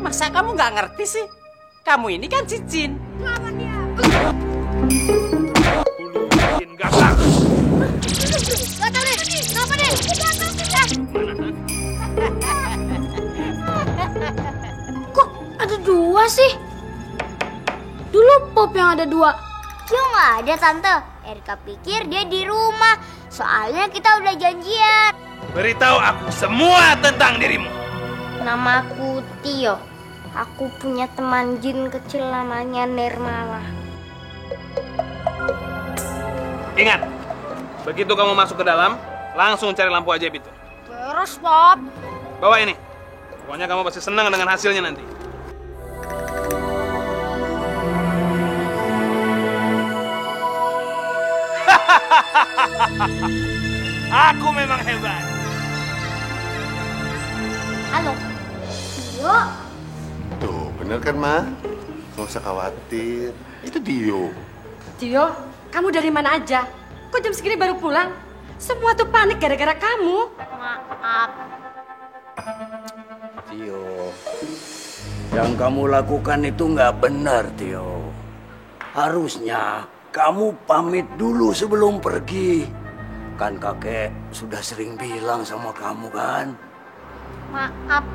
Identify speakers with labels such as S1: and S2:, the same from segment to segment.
S1: Masa kamu nggak ngerti sih? Kamu ini kan cincin.
S2: Lawan dia.
S3: Bikin gatal.
S2: Gatal deh. Kenapa deh? Kok ada dua sih? Dulu Pop yang ada dua.
S4: Kyo nggak ada tante. Erika pikir dia di rumah. Soalnya kita udah janjian.
S3: Beritahu aku semua tentang dirimu.
S4: Namaku Tio. Aku punya teman jin kecil namanya Nirmala.
S3: Ingat, begitu kamu masuk ke dalam, langsung cari lampu ajaib itu.
S2: Terus Pop.
S3: Bawa ini. Pokoknya kamu pasti senang dengan hasilnya nanti. Aku memang hebat.
S4: Halo. Tio.
S5: Tuh, bener kan, Ma? Nggak usah khawatir. Itu Dio.
S6: Tio, kamu dari mana aja? Kok jam segini baru pulang? Semua tuh panik gara-gara kamu.
S4: Maaf.
S7: Tio, yang kamu lakukan itu nggak benar, Tio. Harusnya kamu pamit dulu sebelum pergi. Kan kakek sudah sering bilang sama kamu kan?
S4: Maaf.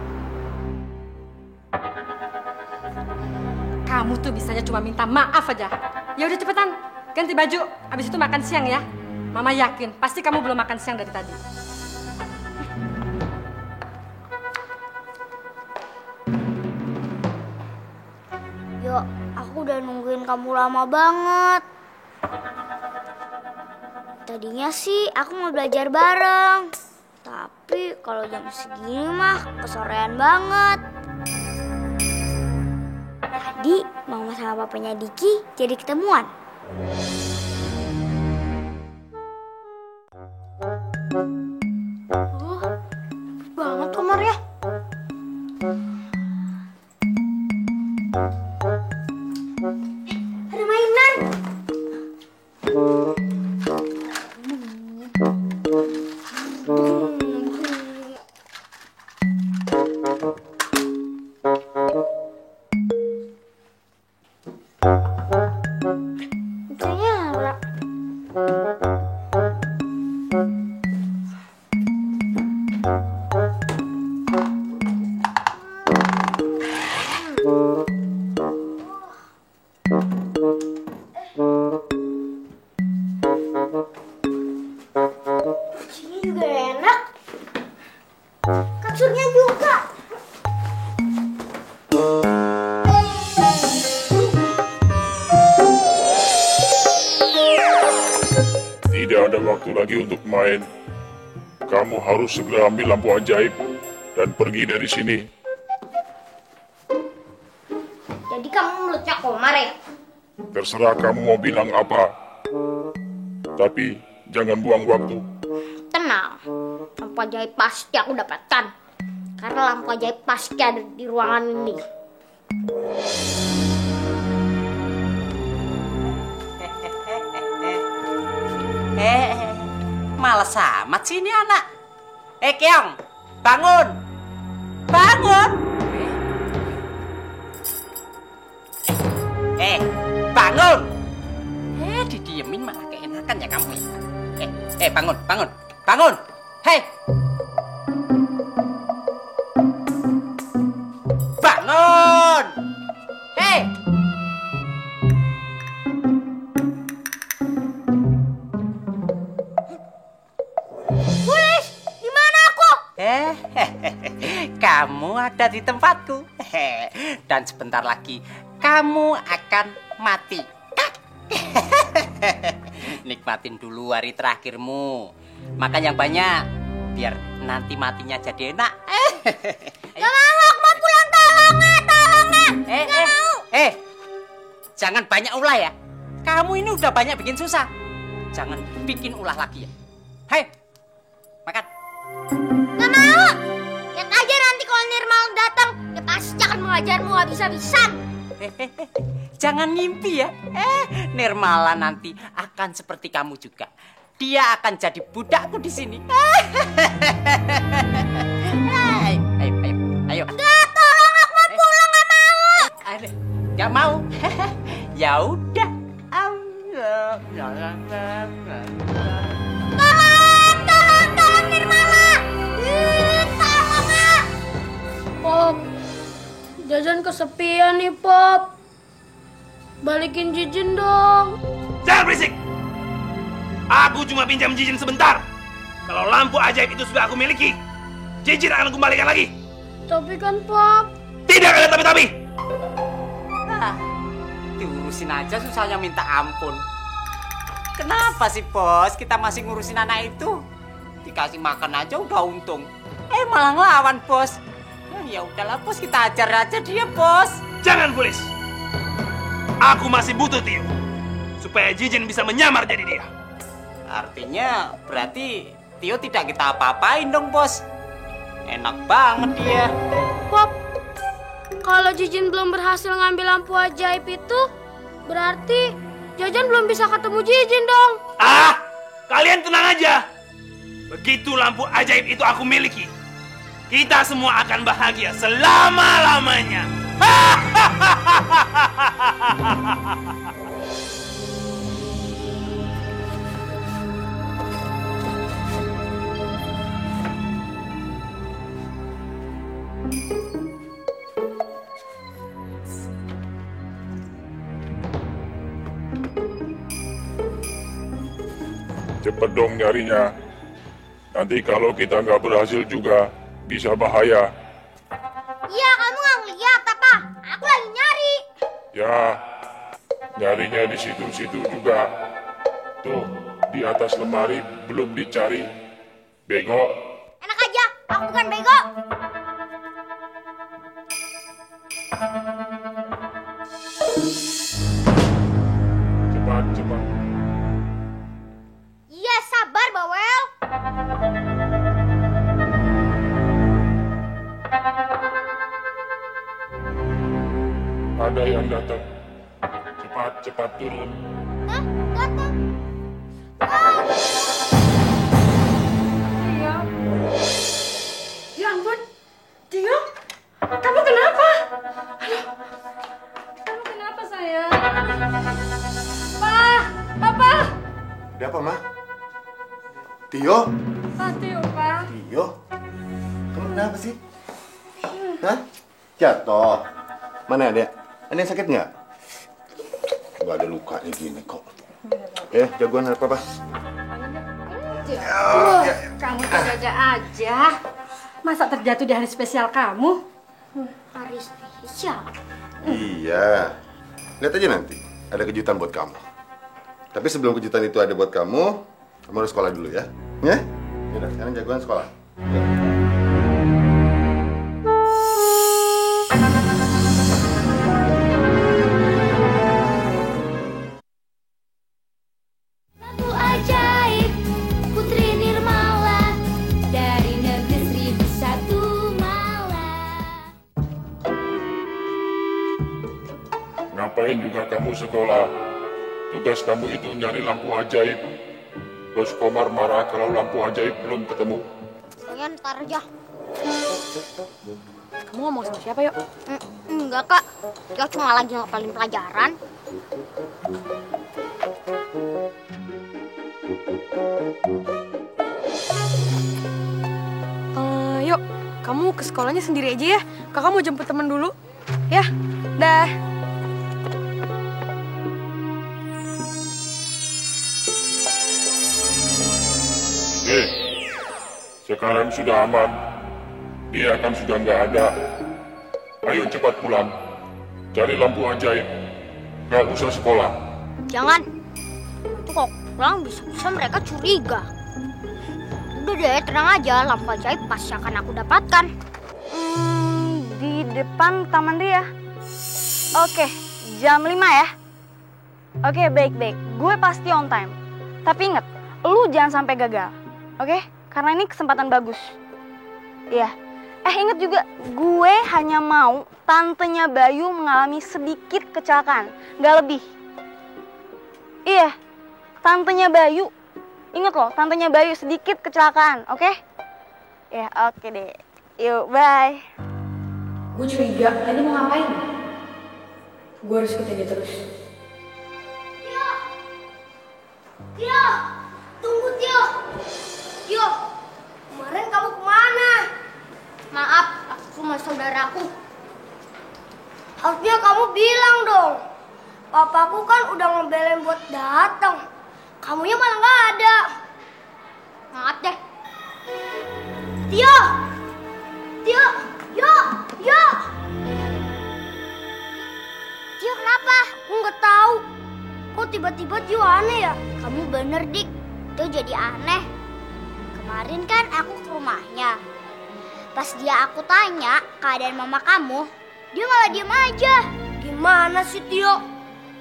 S6: Kamu tuh bisanya cuma minta maaf aja. Ya udah cepetan, ganti baju. Abis itu makan siang ya. Mama yakin pasti kamu belum makan siang dari tadi.
S4: Yo, aku udah nungguin kamu lama banget. Tadinya sih aku mau belajar bareng. Tapi kalau jam segini mah kesorean banget. Tadi mama sama papanya Diki jadi ketemuan.
S2: Banget kamarnya.
S4: Ada mainan. Ternyata sini juga enak. Kasurnya juga.
S8: Tidak ada waktu lagi untuk main. Kamu harus segera ambil lampu ajaib dan pergi dari sini.
S4: Jadi kamu mulutnya komar ya?
S8: Terserah kamu mau bilang apa. Tapi jangan buang waktu.
S4: Tenang, lampu ajaib pasti aku dapatkan. Karena lampu ajaib pasti ada di ruangan ini.
S1: Males amat sih ini anak. Keong, bangun. Bangun. Bangun. Didiemin malah keenakan ya kamu ya. Bangun, bangun, bangun. Hei. Bangun. Hei.
S4: Pulis, di mana aku?
S1: Kamu ada di tempatku. Dan sebentar lagi kamu akan mati. Nikmatin dulu hari terakhirmu. Makan yang banyak biar nanti matinya jadi enak.
S4: Gak mau, aku mau pulang. Tolong.
S1: Jangan banyak ulah ya. Kamu ini udah banyak bikin susah. Jangan bikin ulah lagi ya. Hei, makan.
S4: Gak mau. Lihat aja nanti kalau Nirmal datang, dia pasti akan mengajarmu habis-habisan.
S1: Jangan ngimpi ya. Nirmala nanti akan seperti kamu juga. Dia akan jadi budakku di sini. Ayo.
S4: Enggak, tolong, aku mau pulang.
S1: Nggak mau. Ya udah.
S4: Tolong Nirmala. Tolong, ah.
S2: Pop, Jajan kesepian nih, Pop. Balikin Jijin dong.
S3: Jangan berisik! Aku cuma pinjam Jijin sebentar. Kalau lampu ajaib itu sudah aku miliki, Jijin akan aku kembalikan lagi.
S2: Tapi kan, Pop.
S3: Tidak ada tapi-tapi.
S1: Nah, diurusin aja susahnya minta ampun. Kenapa sih, Bos? Kita masih ngurusin anak itu. Dikasih makan aja udah untung. Malah ngelawan, Bos. Ya udahlah, Bos, kita ajar aja dia, Bos.
S3: Jangan, Bulis. Aku masih butuh Tio, supaya Jijin bisa menyamar jadi dia.
S1: Artinya berarti Tio tidak kita apa-apain dong, Bos. Enak banget dia.
S2: Pop, kalau Jijin belum berhasil ngambil lampu ajaib itu, berarti Jajan belum bisa ketemu Jijin dong.
S3: Ah, kalian tenang aja. Begitu lampu ajaib itu aku miliki, kita semua akan bahagia selama-lamanya.
S8: Cepet dong nyarinya. Nanti kalau kita nggak berhasil juga, bisa bahaya.
S4: Iya, kamu nggak ngeliat apa? Aku lagi nyari.
S8: Ya, nyarinya di situ-situ juga. Tuh, di atas lemari belum dicari. Bego.
S4: Enak aja, aku bukan bego.
S8: Cepat, cepat.
S4: Iya, sabar, Bawel.
S8: Ada yang datang. Cepat, cepat turun.
S4: Hah? Datang.
S6: Tio. Ya ampun. Tio, kamu kenapa? Aduh. Kamu kenapa, sayang? Papa.
S5: Ada apa, Ma? Tio?
S6: Tio, Pak.
S5: Tio? Kamu kenapa sih? Hah? Jatuh? Mana ada? Ada yang sakit nggak? Nggak ada lukanya gini kok. Jagoan apa, Pak?
S6: Kamu terjaga aja. Masa terjatuh di hari spesial kamu?
S4: Hari spesial.
S5: Iya. Lihat aja nanti. Ada kejutan buat kamu. Tapi sebelum kejutan itu ada buat kamu harus sekolah dulu ya. Ya? Yaudah, sekarang jagoan sekolah. Ya.
S4: Lampu ajaib Putri Nirmala dari negeri 1001 malam.
S8: Ngapain juga kamu sekolah? Tugas kamu itu nyari lampu ajaib. Bos Komar marah kalau lampu ajaib belum ketemu.
S4: Kalian ntar aja.
S2: Kamu ngomong sama siapa, yuk?
S4: Enggak, Kak. Dia cuma lagi ngapalin pelajaran.
S2: Yuk, kamu ke sekolahnya sendiri aja ya. Kakak mau jemput temen dulu. Ya, dah.
S8: Sekarang sudah aman. Dia kan sudah nggak ada. Ayo cepat pulang. Cari lampu ajaib. Nggak usah sekolah.
S4: Jangan. Itu kok pulang bisa-bisa mereka curiga. Udah deh, tenang aja. Lampu ajaib pasti akan aku dapatkan.
S2: Di depan taman dia. Oke, jam 5 ya. Oke, baik-baik. Gue pasti on time. Tapi inget, lu jangan sampai gagal. Oke? Karena ini kesempatan bagus. Iya. Inget juga, gue hanya mau tantenya Bayu mengalami sedikit kecelakaan. Gak lebih. Iya, tantenya Bayu. Ingat loh, tantenya Bayu sedikit kecelakaan, oke? Ya, oke deh. Yuk, bye.
S9: Gue curiga, tadi mau ngapain?
S6: Gue harus ikutin dia terus.
S4: Tio! Tio! Tunggu Tio! Tio! Kemarin kamu kemana? Maaf, aku ke rumah saudaraku. Harusnya kamu bilang dong. Papaku kan udah ngebelain buat datang. Kamunya malah nggak ada. Maaf deh. Tio! Tio! Yo! Yo! Tio kenapa? Aku nggak tahu. Kok tiba-tiba Tio aneh ya? Kamu bener, Dik. Tio jadi aneh. Kemarin kan aku ke rumahnya. Pas aku tanya keadaan mama kamu, dia malah diem aja. Gimana sih Tio?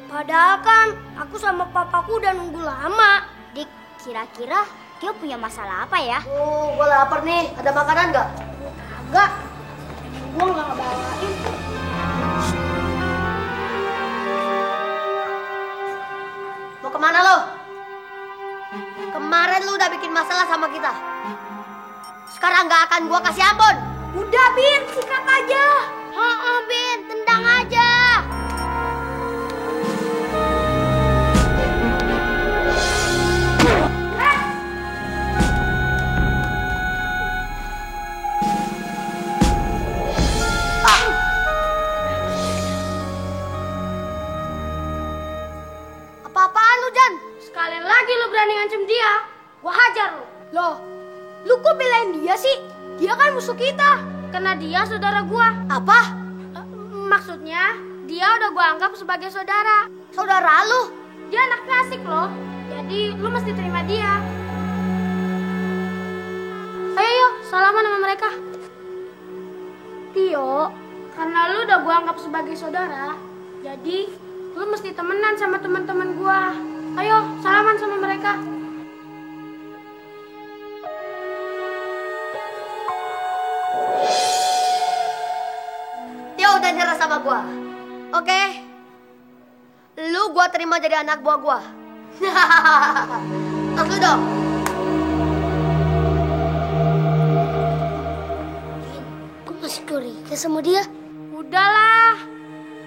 S4: Padahal kan aku sama papaku udah nunggu lama. Dik, kira-kira Tio punya masalah apa ya? Oh, gue lapar nih. Ada makanan nggak? Kagak. Gue nggak ngebawain. Mau kemana lo? Kemarin lu udah bikin masalah sama kita. Sekarang nggak akan gue kasih ampun. Udah, Bin. Sikat aja. Bin. Tendang aja. Apa-apaan lu, Jan? Sekalian lagi lu berani ngancem dia, gua hajar lu. Loh, lu kok belain dia sih? Dia kan musuh kita, karena dia saudara gua. Apa? Maksudnya, dia udah gua anggap sebagai saudara. Saudara lu? Dia anaknya asik loh, jadi lu mesti terima dia. Ayo yuk, salaman sama mereka. Tio, karena lu udah gua anggap sebagai saudara, jadi lu mesti temenan sama teman-teman gua. Ayo, salaman sama mereka. Tio udah nyerah sama gua. Oke? Lu gua terima jadi anak buah gua. Tos lu dong. Gua masih curiga sama dia. Udahlah.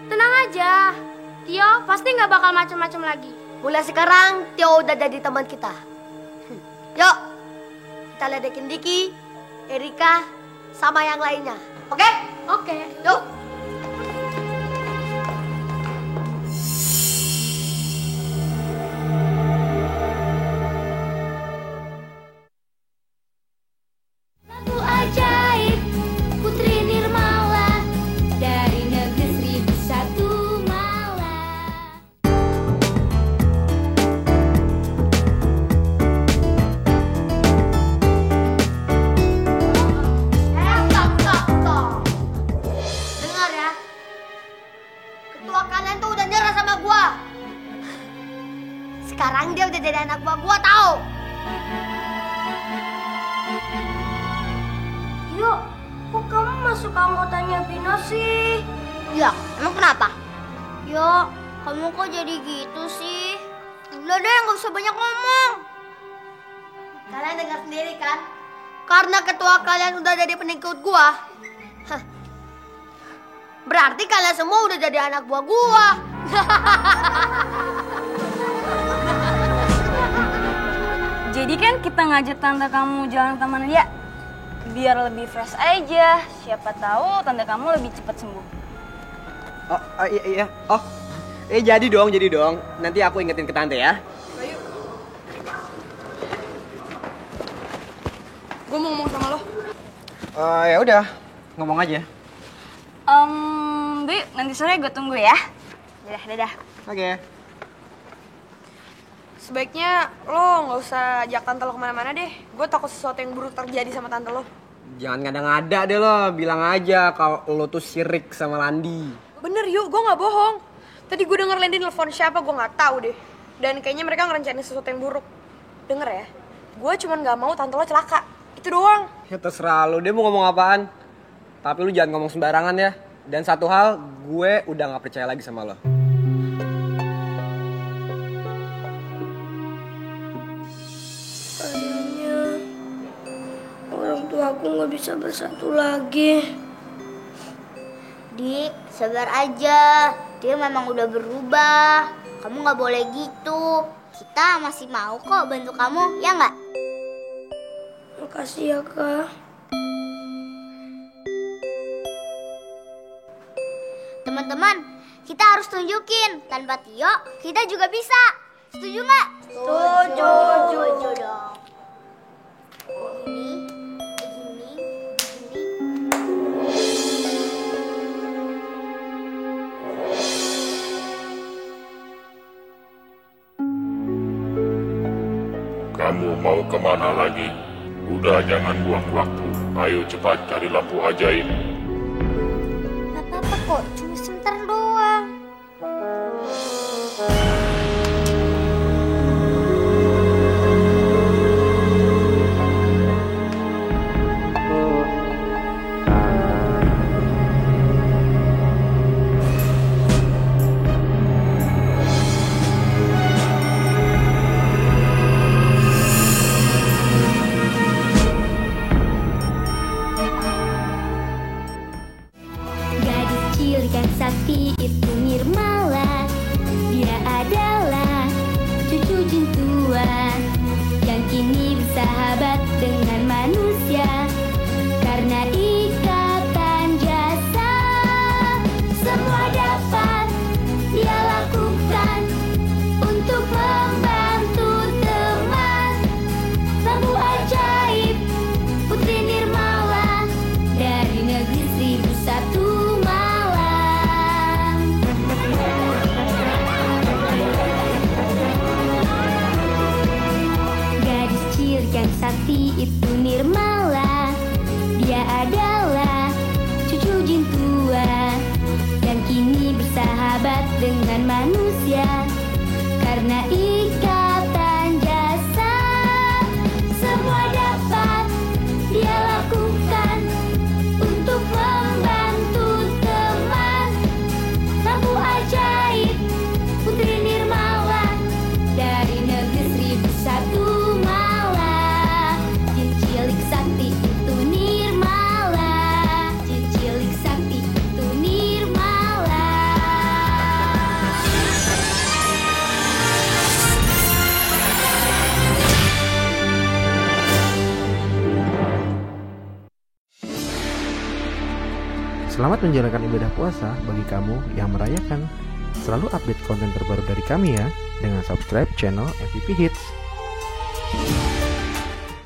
S4: Tenang aja. Tio pasti nggak bakal macem-macem lagi. Mulai sekarang Tio udah jadi teman kita. Yuk, kita ledekin Diki, Erika, sama yang lainnya. Oke? Oke. Yuk.
S9: Lampu ajaib Putri Nirmala dari negeri 1001 Malang.
S4: Dengar ya. Ketua kalian tuh udah nyerah sama gua. Sekarang dia udah jadi anak buah gua, tahu? Yuk, kok kamu masuk anggotanya Bina sih? Ya, emang kenapa? Yuk, kamu kok jadi gitu sih? Udah deh, nggak usah banyak ngomong. Kalian dengar sendiri kan? Karena ketua kalian udah jadi pengikut gua. Hah. Berarti kalian semua udah jadi anak buah gua.
S2: Jadi kan kita ngajak tante kamu jalan taman ya, biar lebih fresh aja. Siapa tahu tante kamu lebih cepat sembuh.
S10: Oh, iya. Oh, jadi dong. Nanti aku ingetin ke tante ya.
S6: Gue mau ngomong sama lo.
S10: Ya udah, ngomong aja.
S2: Bi, nanti sore gue tunggu ya. Dadah.
S10: Oke.
S6: Sebaiknya lo nggak usah ajak tante lo kemana-mana deh. Gue takut sesuatu yang buruk terjadi sama tante lo.
S10: Jangan ngada-ngada deh lo, bilang aja kalau lo tuh sirik sama Landi.
S6: Bener yuk, gue nggak bohong. Tadi gue denger Landi nelfon siapa, gue nggak tahu deh. Dan kayaknya mereka ngerencanain sesuatu yang buruk. Denger ya, gue cuman nggak mau tante lo celaka. Itu doang.
S10: Ya terserah lo, dia mau ngomong apaan. Tapi lu jangan ngomong sembarangan ya. Dan satu hal, gue udah gak percaya lagi sama lo.
S4: Akhirnya orang tua aku nggak bisa bersatu lagi. Dik, sabar aja. Dia memang udah berubah. Kamu nggak boleh gitu. Kita masih mau kok bantu kamu, ya nggak?
S9: Makasih ya, Kak.
S4: Teman-teman, kita harus tunjukin. Tanpa Tio, kita juga bisa. Setuju nggak? Setuju. Setuju dong.
S8: Kamu mau kemana lagi? Udah jangan buang waktu. Ayo cepat cari lampu ajaib.
S4: Gak apa-apa kok, cuma sebentar doang.
S9: Gadis cilik yang sakti itu Nirmala. Dia adalah cucu jin tua yang kini bersahabat dengan manusia karena ikatan jasa. Semua dapat dia lakukan untuk membantu teman. Lampu ajaib Putri Nirmala dari negeri 1001 malam. Gadis cilik yang sakti itu Nirmala. Dia adalah cucu jin tua yang kini bersahabat dengan manusia karena ikatan jasa. Semua dapat dia lakukan untuk membantu teman. Lampu ajaib Putri Nirmala dari negeri 1001 malam. Jin cilik sakti itu Nirmala. Jin cilik sakti itu Nirmala.
S11: Selamat menjalankan ibadah puasa bagi kamu yang merayakan. Selalu update konten terbaru dari kami ya, dengan subscribe channel MVP Hits.